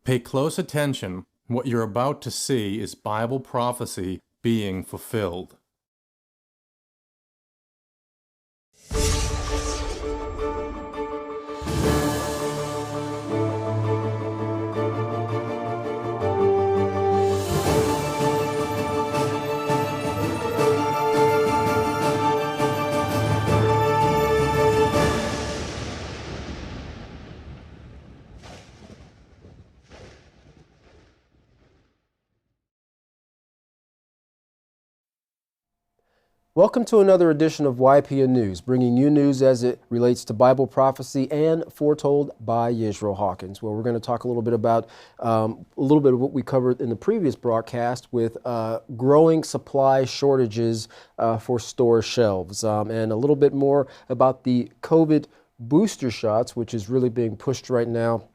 Pay close attention. What you're about to see is Bible prophecy being fulfilled. Welcome to another edition of YPN News, bringing you news as it relates to Bible prophecy and foretold by Yisrael Hawkins. Well, we're going to talk a little bit about of what we covered in the previous broadcast with growing supply shortages for store shelves, and a little bit more about the COVID booster shots, which is really being pushed right now,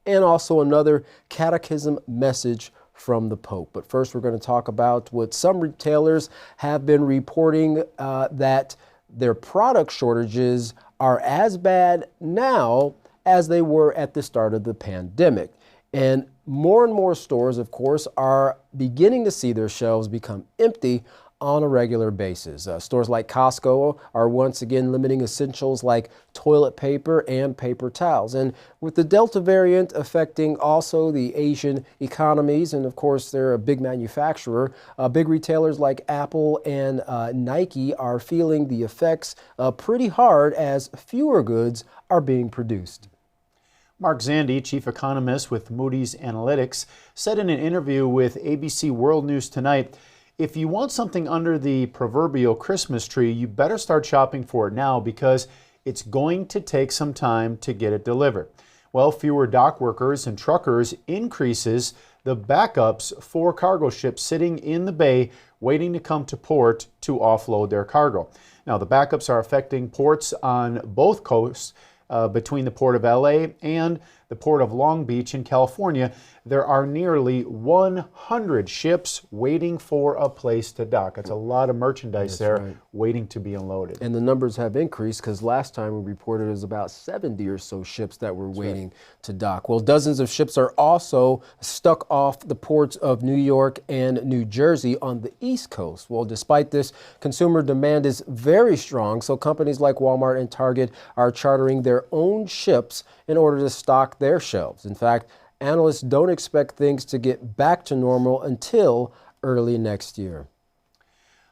and also another catechism message from the Pope. But first, we're going to talk about what some retailers have been reporting, that their product shortages are as bad now as they were at the start of the pandemic. And more stores, of course, are beginning to see their shelves become empty on a regular basis. Stores like Costco are once again limiting essentials like toilet paper and paper towels. And with the Delta variant affecting also the Asian economies, and of course they're a big manufacturer, big retailers like Apple and Nike are feeling the effects pretty hard as fewer goods are being produced. Mark Zandi, chief economist with Moody's Analytics, said in an interview with ABC World News Tonight, if you want something under the proverbial Christmas tree, you better start shopping for it now because it's going to take some time to get it delivered. Well, fewer dock workers and truckers increases the backups for cargo ships sitting in the bay waiting to come to port to offload their cargo. Now, the backups are affecting ports on both coasts between the port of LA and the port of Long Beach in California. There are nearly 100 ships waiting for a place to dock. That's a lot of merchandise waiting to be unloaded. And the numbers have increased because last time we reported it was about 70 or so ships that were waiting to dock. Well, dozens of ships are also stuck off the ports of New York and New Jersey on the East Coast. Well, despite this, consumer demand is very strong, so companies like Walmart and Target are chartering their own ships in order to stock their shelves. In fact, analysts don't expect things to get back to normal until early next year.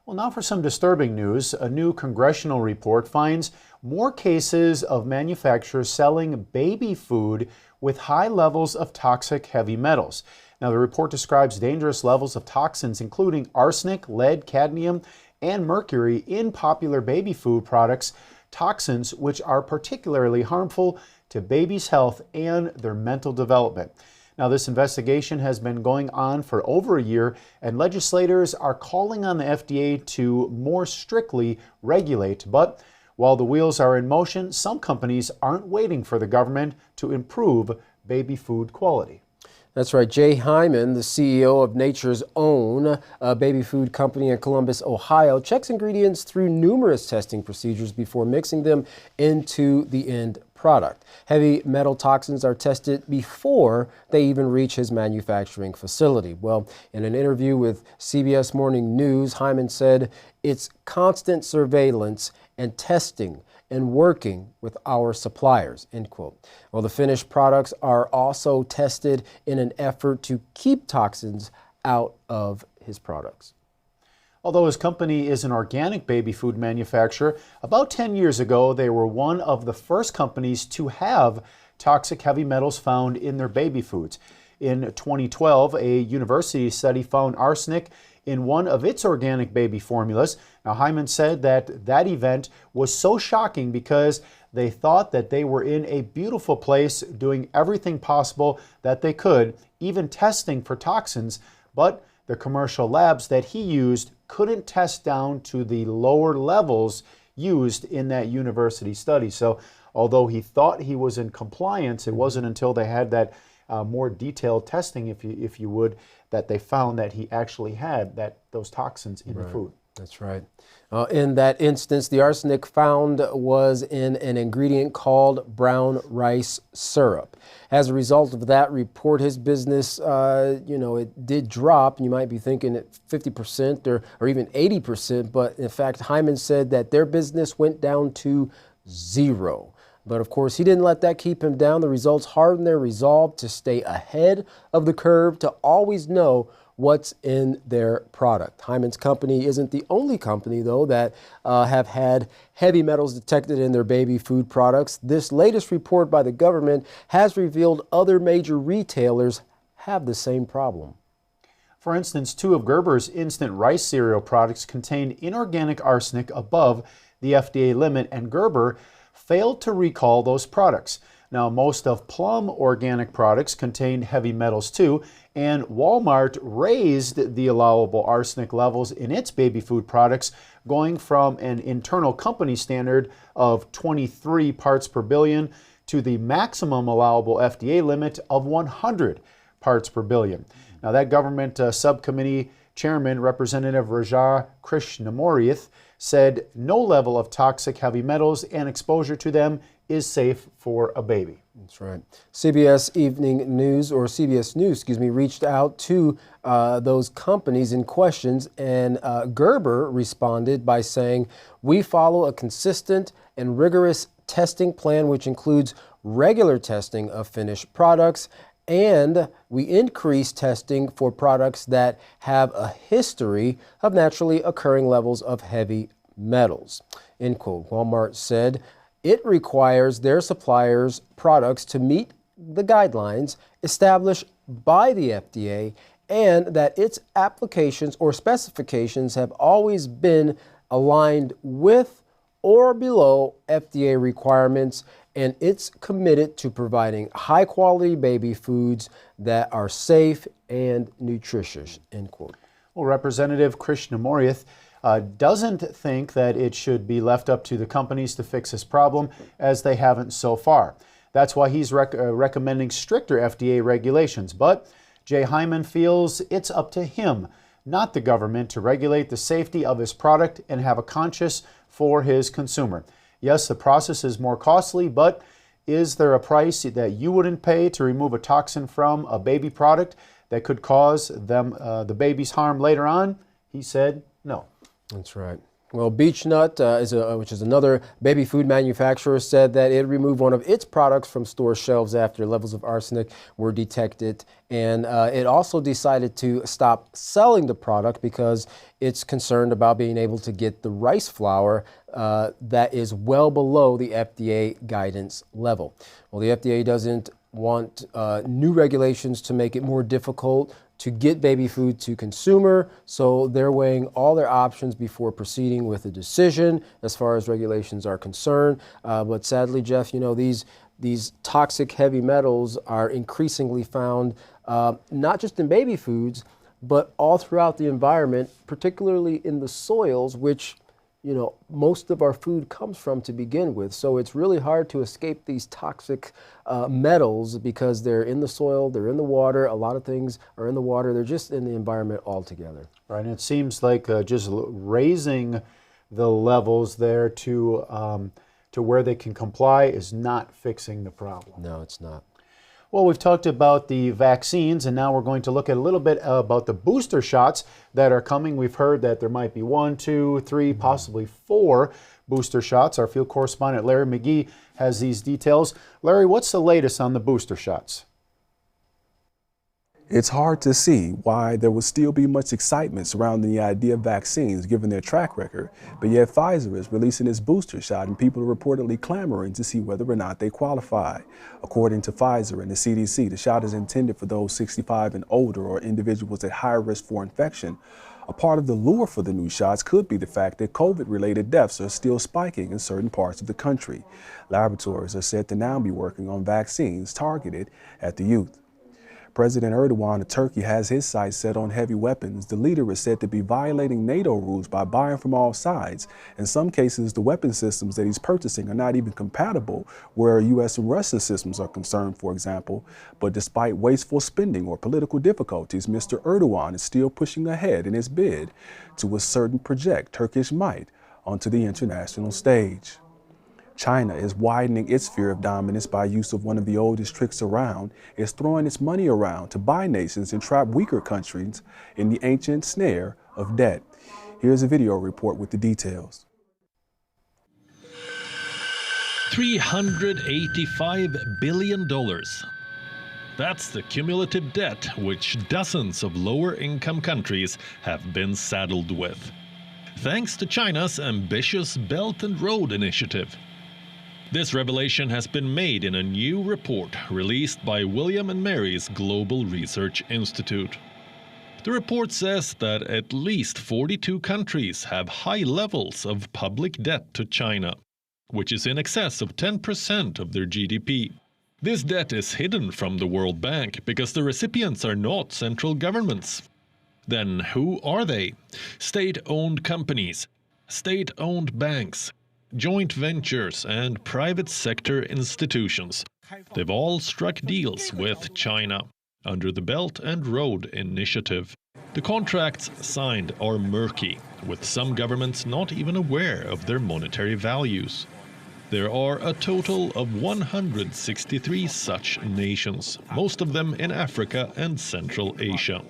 Well, now for some disturbing news. A new congressional report finds more cases of manufacturers selling baby food with high levels of toxic heavy metals. Now, the report describes dangerous levels of toxins, including arsenic, lead, cadmium, and mercury in popular baby food products, toxins which are particularly harmful to babies' health and their mental development. Now, this investigation has been going on for over a year, and legislators are calling on the FDA to more strictly regulate. But while the wheels are in motion, some companies aren't waiting for the government to improve baby food quality. That's right. Jay Hyman, the CEO of Nature's Own, a baby food company in Columbus, Ohio, checks ingredients through numerous testing procedures before mixing them into the end product. Heavy metal toxins are tested before they even reach his manufacturing facility. Well, in an interview with CBS Morning News, Hyman said it's constant surveillance and testing and working with our suppliers, end quote. Well, the finished products are also tested in an effort to keep toxins out of his products. Although his company is an organic baby food manufacturer, about 10 years ago, they were one of the first companies to have toxic heavy metals found in their baby foods. In 2012, a university study found arsenic in one of its organic baby formulas. Now, Hyman said that event was so shocking because they thought that they were in a beautiful place doing everything possible that they could, even testing for toxins, but the commercial labs that he used couldn't test down to the lower levels used in that university study. So although he thought he was in compliance, it wasn't until they had that more detailed testing, if you would, that they found that he actually had those toxins in the food. That's right. In that instance, the arsenic found was in an ingredient called brown rice syrup. As a result of that report, his business, it did drop. You might be thinking at 50% or even 80%, but in fact, Hyman said that their business went down to zero. But of course, he didn't let that keep him down. The results hardened their resolve to stay ahead of the curve, to always know what's in their product. Hyman's company isn't the only company, though, that have had heavy metals detected in their baby food products. This latest report by the government has revealed other major retailers have the same problem. For instance, 2 of Gerber's instant rice cereal products contained inorganic arsenic above the FDA limit, and Gerber failed to recall those products. Now, most of Plum organic products contained heavy metals too, and Walmart raised the allowable arsenic levels in its baby food products, going from an internal company standard of 23 parts per billion to the maximum allowable FDA limit of 100 parts per billion. Now, that government subcommittee chairman, Representative Raja Krishnamurthy, said no level of toxic heavy metals and exposure to them is safe for a baby. That's right. CBS News, reached out to those companies in questions, and Gerber responded by saying, "We follow a consistent and rigorous testing plan, which includes regular testing of finished products, and we increase testing for products that have a history of naturally occurring levels of heavy metals." End quote. Walmart said it requires their suppliers' products to meet the guidelines established by the FDA, and that its applications or specifications have always been aligned with or below FDA requirements, and it's committed to providing high-quality baby foods that are safe and nutritious, end quote. Well, Representative Krishnamurthy doesn't think that it should be left up to the companies to fix this problem, as they haven't so far. That's why he's recommending stricter FDA regulations. But Jay Hyman feels it's up to him, not the government, to regulate the safety of his product and have a conscience for his consumer. Yes, the process is more costly, but is there a price that you wouldn't pay to remove a toxin from a baby product that could cause the babies harm later on? He said no. That's right. Well, Beechnut, which is another baby food manufacturer, said that it removed one of its products from store shelves after levels of arsenic were detected. And it also decided to stop selling the product because it's concerned about being able to get the rice flour that is well below the FDA guidance level. Well, the FDA doesn't want new regulations to make it more difficult to get baby food to consumer, so they're weighing all their options before proceeding with a decision as far as regulations are concerned. But sadly, Jeff, these toxic heavy metals are increasingly found not just in baby foods, but all throughout the environment, particularly in the soils, which most of our food comes from to begin with. So it's really hard to escape these toxic metals because they're in the soil, they're in the water. A lot of things are in the water. They're just in the environment altogether. Right, and it seems like just raising the levels there to where they can comply is not fixing the problem. No, it's not. Well, we've talked about the vaccines, and now we're going to look at a little bit about the booster shots that are coming. We've heard that there might be 1, 2, 3, possibly 4 booster shots. Our field correspondent Larry McGee has these details. Larry, what's the latest on the booster shots? It's hard to see why there would still be much excitement surrounding the idea of vaccines given their track record, but yet Pfizer is releasing its booster shot and people are reportedly clamoring to see whether or not they qualify. According to Pfizer and the CDC, the shot is intended for those 65 and older or individuals at higher risk for infection. A part of the lure for the new shots could be the fact that COVID-related deaths are still spiking in certain parts of the country. Laboratories are said to now be working on vaccines targeted at the youth. President Erdogan of Turkey has his sights set on heavy weapons. The leader is said to be violating NATO rules by buying from all sides. In some cases, the weapon systems that he's purchasing are not even compatible where U.S. and Russian systems are concerned, for example. But despite wasteful spending or political difficulties, Mr. Erdogan is still pushing ahead in his bid to assert and project Turkish might onto the international stage. China is widening its sphere of dominance by use of one of the oldest tricks around. It's throwing its money around to buy nations and trap weaker countries in the ancient snare of debt. Here's a video report with the details. $385 billion. That's the cumulative debt which dozens of lower-income countries have been saddled with, thanks to China's ambitious Belt and Road Initiative. This revelation has been made in a new report released by William and Mary's Global Research Institute. The report says that at least 42 countries have high levels of public debt to China, which is in excess of 10% of their GDP. This debt is hidden from the World Bank because the recipients are not central governments. Then who are they? State-owned companies, state-owned banks, joint ventures and private sector institutions. They've all struck deals with China under the Belt and Road Initiative. The contracts signed are murky, with some governments not even aware of their monetary values. There are a total of 163 such nations, most of them in Africa and Central Asia.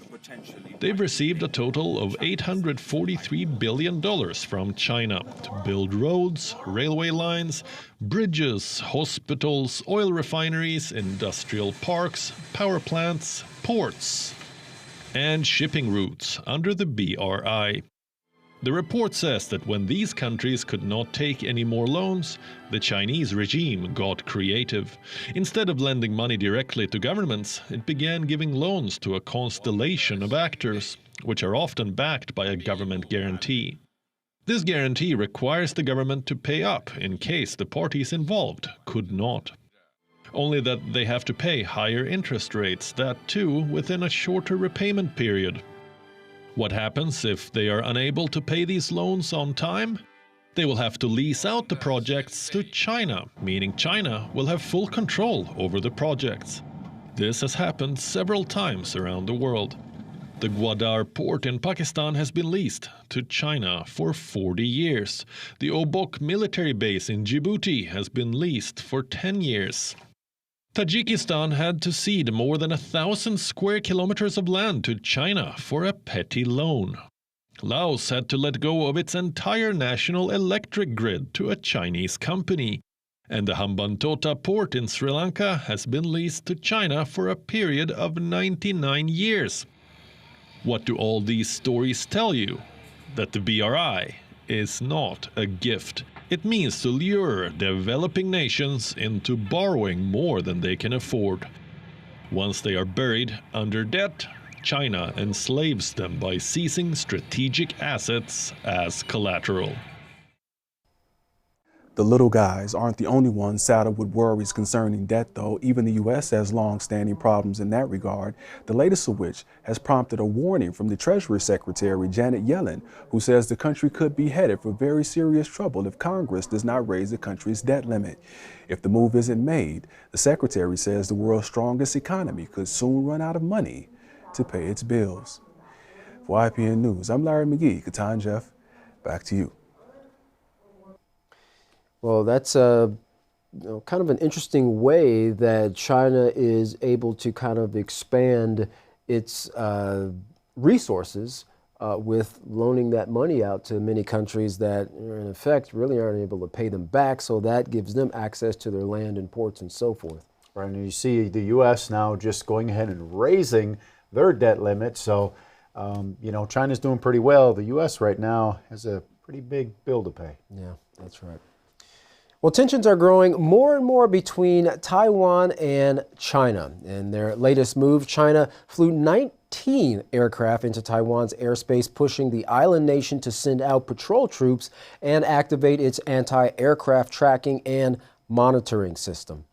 They've received a total of $843 billion from China to build roads, railway lines, bridges, hospitals, oil refineries, industrial parks, power plants, ports, and shipping routes under the BRI. The report says that when these countries could not take any more loans, the Chinese regime got creative. Instead of lending money directly to governments, it began giving loans to a constellation of actors, which are often backed by a government guarantee. This guarantee requires the government to pay up in case the parties involved could not. Only that they have to pay higher interest rates, that too within a shorter repayment period. What happens if they are unable to pay these loans on time? They will have to lease out the projects to China, meaning China will have full control over the projects. This has happened several times around the world. The Gwadar port in Pakistan has been leased to China for 40 years. The Obok military base in Djibouti has been leased for 10 years. Tajikistan had to cede more than 1,000 square kilometers of land to China for a petty loan. Laos had to let go of its entire national electric grid to a Chinese company. And the Hambantota port in Sri Lanka has been leased to China for a period of 99 years. What do all these stories tell you? That the BRI is not a gift. It means to lure developing nations into borrowing more than they can afford. Once they are buried under debt, China enslaves them by seizing strategic assets as collateral. The little guys aren't the only ones saddled with worries concerning debt, though. Even the U.S. has long-standing problems in that regard, the latest of which has prompted a warning from the Treasury Secretary, Janet Yellen, who says the country could be headed for very serious trouble if Congress does not raise the country's debt limit. If the move isn't made, the Secretary says the world's strongest economy could soon run out of money to pay its bills. For YPN News, I'm Larry McGee. Katan Jeff, back to you. Well, that's kind of an interesting way that China is able to kind of expand its resources with loaning that money out to many countries that, in effect, really aren't able to pay them back. So that gives them access to their land and ports and so forth. Right, and you see the U.S. now just going ahead and raising their debt limit. So, China's doing pretty well. The U.S. right now has a pretty big bill to pay. Yeah, that's right. Well, tensions are growing more and more between Taiwan and China. In their latest move, China flew 19 aircraft into Taiwan's airspace, pushing the island nation to send out patrol troops and activate its anti-aircraft tracking and monitoring system.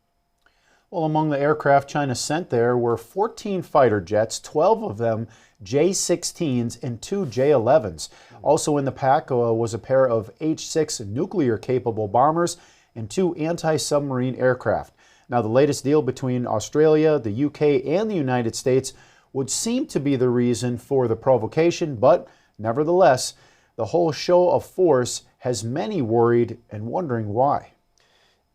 Well, among the aircraft China sent there were 14 fighter jets, 12 of them J-16s and 2 J-11s. Also in the pack was a pair of H-6 nuclear-capable bombers and 2 anti-submarine aircraft. Now, the latest deal between Australia, the UK, and the United States would seem to be the reason for the provocation, but nevertheless, the whole show of force has many worried and wondering why.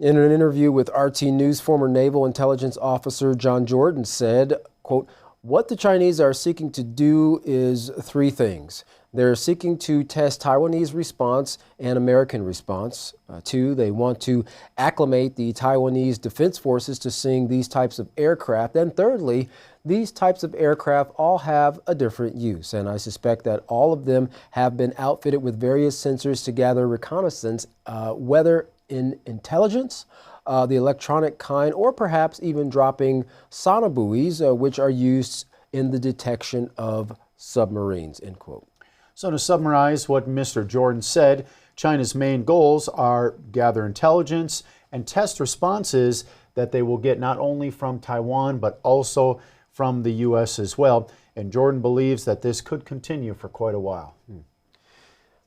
In an interview with RT News, former Naval Intelligence Officer John Jordan said, quote, "What the Chinese are seeking to do is three things. They're seeking to test Taiwanese response and American response. Two, they want to acclimate the Taiwanese defense forces to seeing these types of aircraft. And thirdly, these types of aircraft all have a different use. And I suspect that all of them have been outfitted with various sensors to gather reconnaissance, whether in intelligence, the electronic kind, or perhaps even dropping sonobuoys, which are used in the detection of submarines," end quote. So to summarize what Mr. Jordan said, China's main goals are gather intelligence and test responses that they will get not only from Taiwan, but also from the U.S. as well. And Jordan believes that this could continue for quite a while.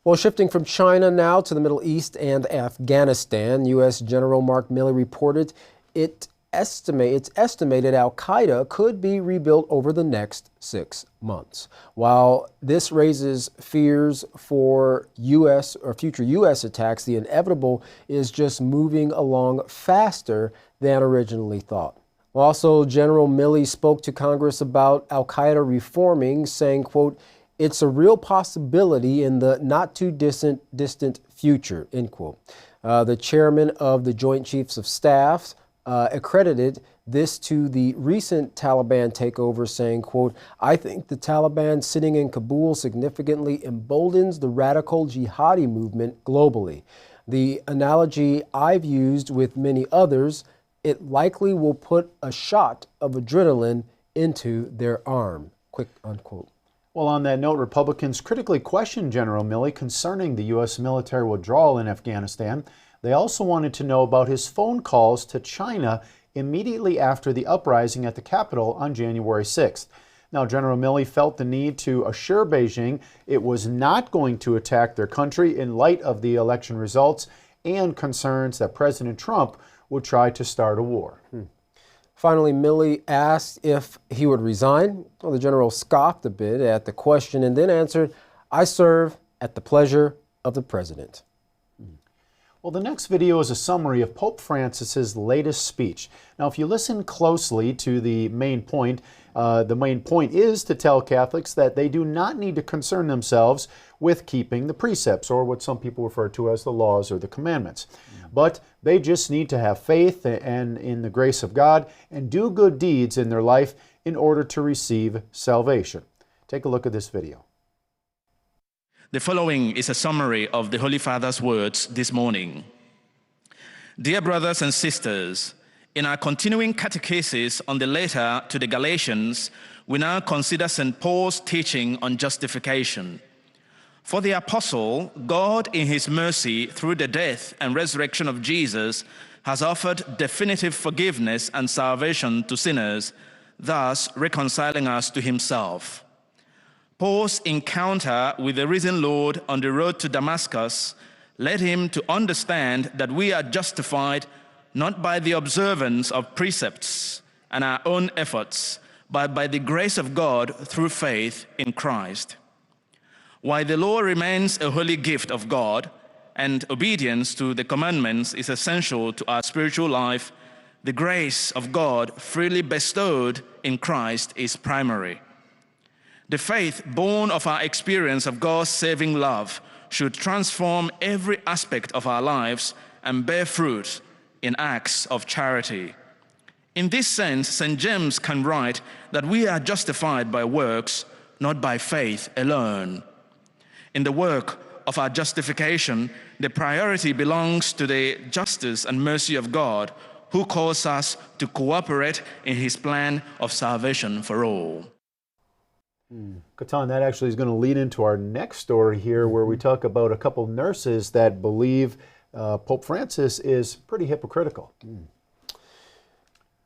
Well, shifting from China now to the Middle East and Afghanistan, U.S. General Mark Milley reported it's estimated al-Qaeda could be rebuilt over the next 6 months. While this raises fears for U.S. or future U.S. attacks, the inevitable is just moving along faster than originally thought. Also, General Milley spoke to Congress about al-Qaeda reforming, saying, quote, "It's a real possibility in the not too distant future," end quote. The chairman of the Joint Chiefs of Staff accredited this to the recent Taliban takeover, saying, quote, "I think the Taliban sitting in Kabul significantly emboldens the radical jihadi movement globally. The analogy I've used with many others, it likely will put a shot of adrenaline into their arm," quick unquote. Well, on that note, Republicans critically questioned General Milley concerning the U.S. military withdrawal in Afghanistan. They also wanted to know about his phone calls to China immediately after the uprising at the Capitol on January 6th. Now, General Milley felt the need to assure Beijing it was not going to attack their country in light of the election results and concerns that President Trump would try to start a war. Finally, Milley asked if he would resign. Well, the general scoffed a bit at the question and then answered, "I serve at the pleasure of the president." Well, the next video is a summary of Pope Francis's latest speech. Now, if you listen closely to the main point is to tell Catholics that they do not need to concern themselves with keeping the precepts, or what some people refer to as the laws or the commandments. But they just need to have faith and in the grace of God and do good deeds in their life in order to receive salvation. Take a look at this video. The following is a summary of the Holy Father's words this morning. Dear brothers and sisters, in our continuing catechesis on the letter to the Galatians, we now consider St. Paul's teaching on justification. For the apostle, God in his mercy through the death and resurrection of Jesus has offered definitive forgiveness and salvation to sinners, thus reconciling us to himself. Paul's encounter with the risen Lord on the road to Damascus led him to understand that we are justified not by the observance of precepts and our own efforts, but by the grace of God through faith in Christ. While the law remains a holy gift of God and obedience to the commandments is essential to our spiritual life, the grace of God freely bestowed in Christ is primary. The faith born of our experience of God's saving love should transform every aspect of our lives and bear fruit in acts of charity. In this sense, St. James can write that we are justified by works, not by faith alone. In the work of our justification, the priority belongs to the justice and mercy of God, who calls us to cooperate in his plan of salvation for all. Katan, that actually is going to lead into our next story here, where we talk about a couple nurses that believe Pope Francis is pretty hypocritical.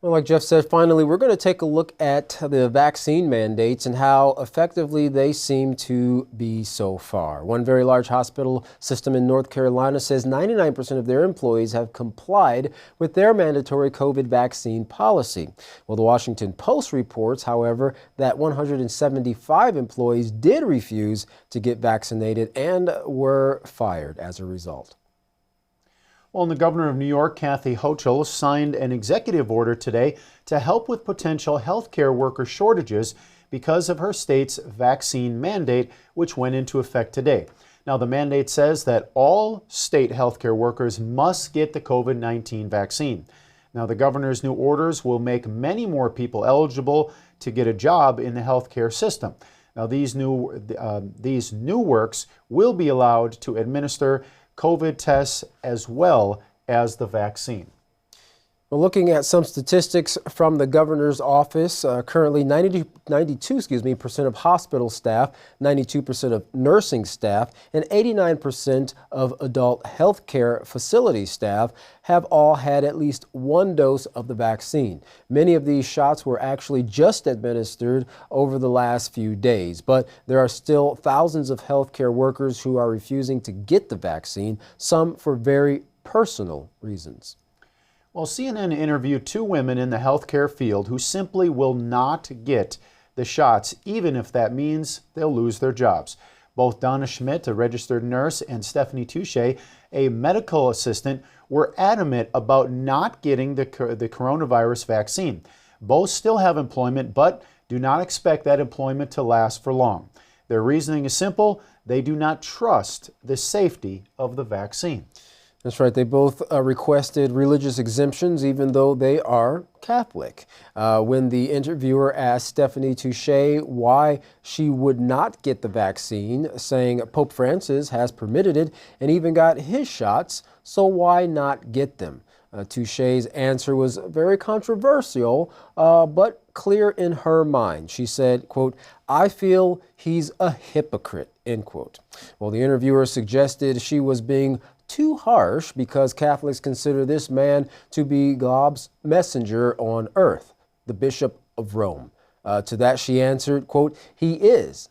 Well, like Jeff said, finally, we're going to take a look at the vaccine mandates and how effectively they seem to be so far. One very large hospital system in North Carolina says 99% of their employees have complied with their mandatory COVID vaccine policy. Well, the Washington Post reports, however, that 175 employees did refuse to get vaccinated and were fired as a result. Well, the governor of New York, Kathy Hochul, signed an executive order today to help with potential healthcare worker shortages because of her state's vaccine mandate, which went into effect today. Now, the mandate says that all state healthcare workers must get the COVID-19 vaccine. Now, the governor's new orders will make many more people eligible to get a job in the healthcare system. Now, these new works will be allowed to administer COVID tests as well as the vaccine. Well, looking at some statistics from the governor's office, currently 92% of hospital staff, 92% of nursing staff, and 89% of adult health care facility staff have all had at least one dose of the vaccine. Many of these shots were actually just administered over the last few days, but there are still thousands of healthcare workers who are refusing to get the vaccine, some for very personal reasons. Well, CNN interviewed two women in the healthcare field who simply will not get the shots, even if that means they'll lose their jobs. Both Donna Schmidt, a registered nurse, and Stephanie Touche, a medical assistant, were adamant about not getting the coronavirus vaccine. Both still have employment, but do not expect that employment to last for long. Their reasoning is simple: they do not trust the safety of the vaccine. That's right. They both requested religious exemptions, even though they are Catholic. When the interviewer asked Stephanie Touche why she would not get the vaccine, saying Pope Francis has permitted it and even got his shots, so why not get them? Touche's answer was very controversial, but clear in her mind. She said, quote, "I feel he's a hypocrite," end quote. Well, the interviewer suggested she was being too harsh because Catholics consider this man to be God's messenger on earth, the Bishop of Rome. To that she answered, quote, "He is.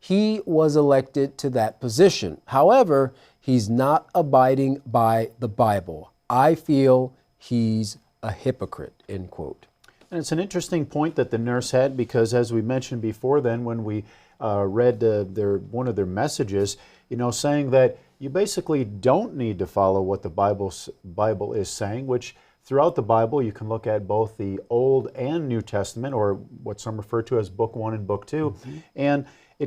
He was elected to that position. However, he's not abiding by the Bible. I feel he's a hypocrite," end quote. And it's an interesting point that the nurse had because, as we mentioned before then, when we read one of their messages, saying that you basically don't need to follow what the Bible is saying, which throughout the Bible you can look at both the Old and New Testament, or what some refer to as Book 1 and Book 2. Mm-hmm. And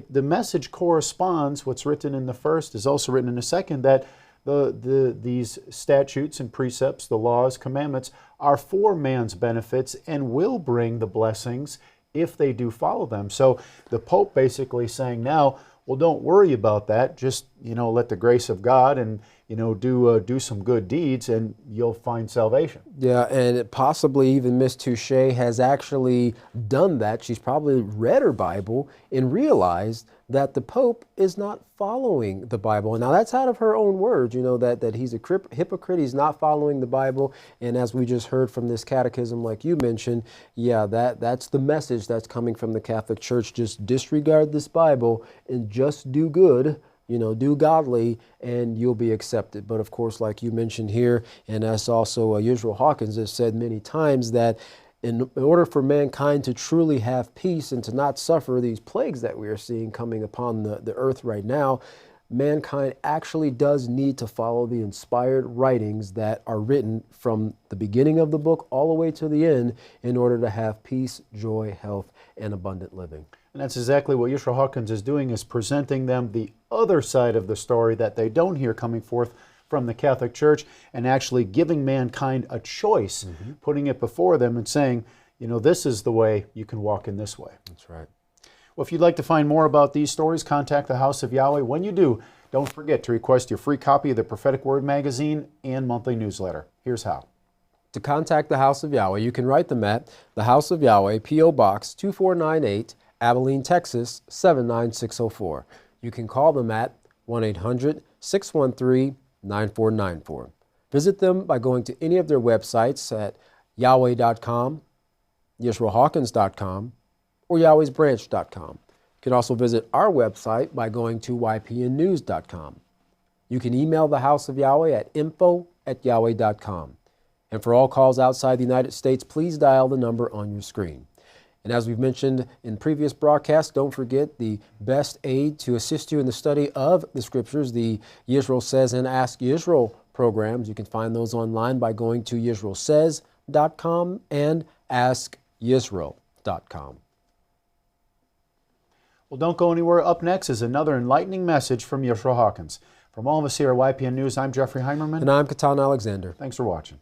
the message corresponds. What's written in the first is also written in the second, that these statutes and precepts, the laws, commandments, are for man's benefits and will bring the blessings if they do follow them. So the Pope basically saying now, well, don't worry about that. Just, let the grace of God and, do some good deeds and you'll find salvation. Yeah, and possibly even Miss Touche has actually done that. She's probably read her Bible and realized that the Pope is not following the Bible. Now, that's out of her own words, that he's a hypocrite, he's not following the Bible. And as we just heard from this catechism, like you mentioned, yeah, that's the message that's coming from the Catholic Church. Just disregard this Bible and just do good, do godly, and you'll be accepted. But of course, like you mentioned here, and as also Yisrael Hawkins has said many times, that in order for mankind to truly have peace and to not suffer these plagues that we are seeing coming upon the earth right now, mankind actually does need to follow the inspired writings that are written from the beginning of the book all the way to the end in order to have peace, joy, health, and abundant living. And that's exactly what Yisrael Hawkins is doing, is presenting them the other side of the story that they don't hear coming forth from the Catholic Church, and actually giving mankind a choice, putting it before them and saying, this is the way, you can walk in this way. That's right. Well, if you'd like to find more about these stories, contact the House of Yahweh. When you do, don't forget to request your free copy of the Prophetic Word magazine and monthly newsletter. Here's how. To contact the House of Yahweh, you can write them at the House of Yahweh, P.O. Box 2498, Abilene, Texas 79604. You can call them at 1-800-613-9494. Visit them by going to any of their websites at yahweh.com, YisraelHawkins.com, or Yahweh'sBranch.com. You can also visit our website by going to YPNnews.com. You can email the House of Yahweh at info@yahweh.com. And for all calls outside the United States, please dial the number on your screen. And as we've mentioned in previous broadcasts, don't forget the best aid to assist you in the study of the Scriptures, the Yisrael Says and Ask Yisrael programs. You can find those online by going to YisraelSays.com and AskYisrael.com. Well, don't go anywhere. Up next is another enlightening message from Yisrael Hawkins. From all of us here at YPN News, I'm Jeffrey Heimerman. And I'm Katan Alexander. Thanks for watching.